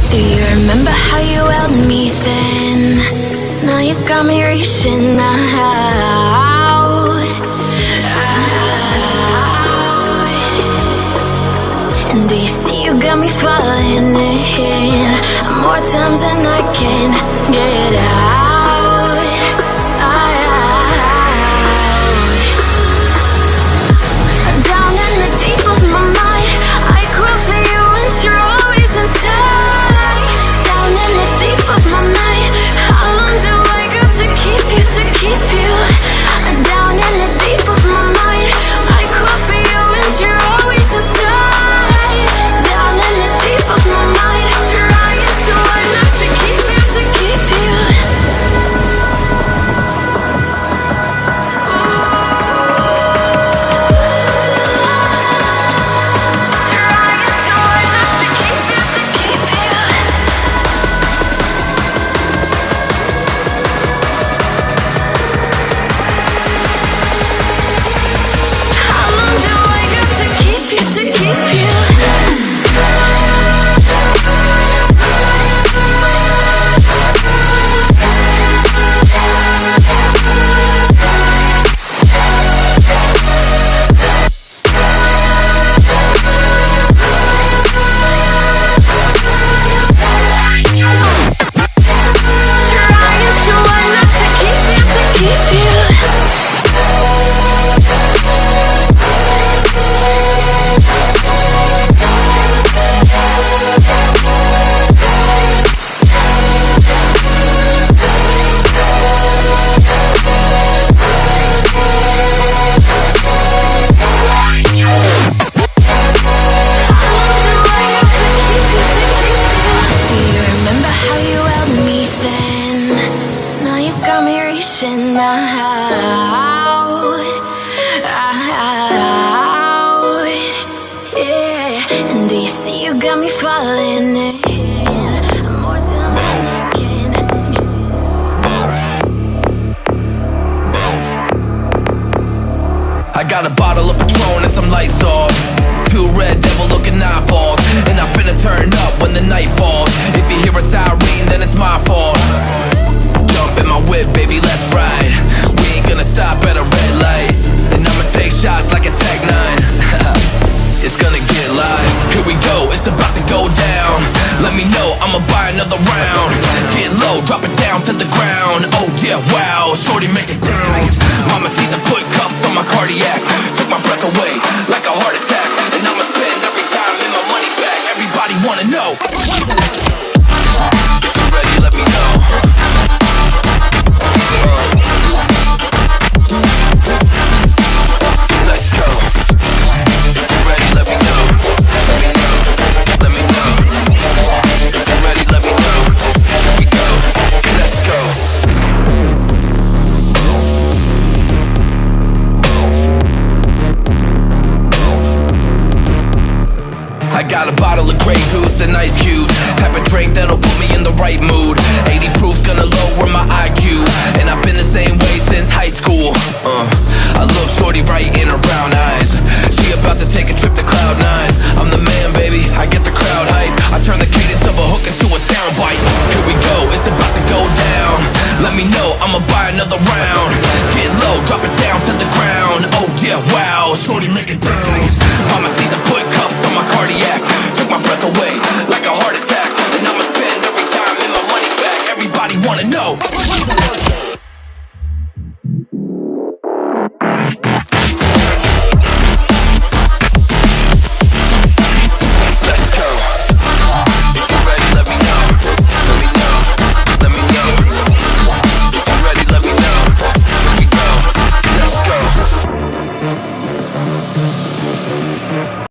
Do you remember how you held me then? Now you got me reaching out. And do you see you got me falling in more times than I can get out? Down in the deep of my mind, I crawl for you and you're always inside. Down in the deep of my mind, how long do I got to keep you, to keep you? Down in the deep of my mind, I crawl for you and you're always inside. Down in the deep of my mind, trying so hard not to keep you, to keep you. I got a bottle of Patron and some lights off, 2 red devil looking eyeballs, and I finna turn up when the night falls. If you hear a siren, then it's my fault. Jump in my whip, baby, let's ride. We ain't gonna stop at a red light, and I'ma take shots like a Tech 9. It's gonna get live. Here we go, it's about to go down. Let me know, I'ma buy another round. Get low, drop it down to the ground. Oh yeah, wow, shorty make it bounce. Mama see the put cuffs on my cardiac. Took my breath away like a heart attack. And I'ma spend every dime in my money back. Everybody wanna know. If you're ready, let me know. Let's go. If you're ready, let me know. Let me know. Let me know. If you're ready, let me know. Here we go. Let's go. I got a bottle of Grey Goose and ice cubes. Have a drink that'll put me in the right mood. 80 proof's gonna lower my IQ, and I've been the same way since high school. I look shorty right in her brown eyes. She about to take a trip to Cloud 9. I'm the man, baby, I get the crowd hype. I turn the cadence of a hook into a soundbite. Here we go, it's about to go down. Let me know, I'ma buy another round. Get low, drop it down to the ground. Oh yeah, wow, shorty make it bounce. Mama see the put cuffs on my cardiac. Took my breath away like a heart attack.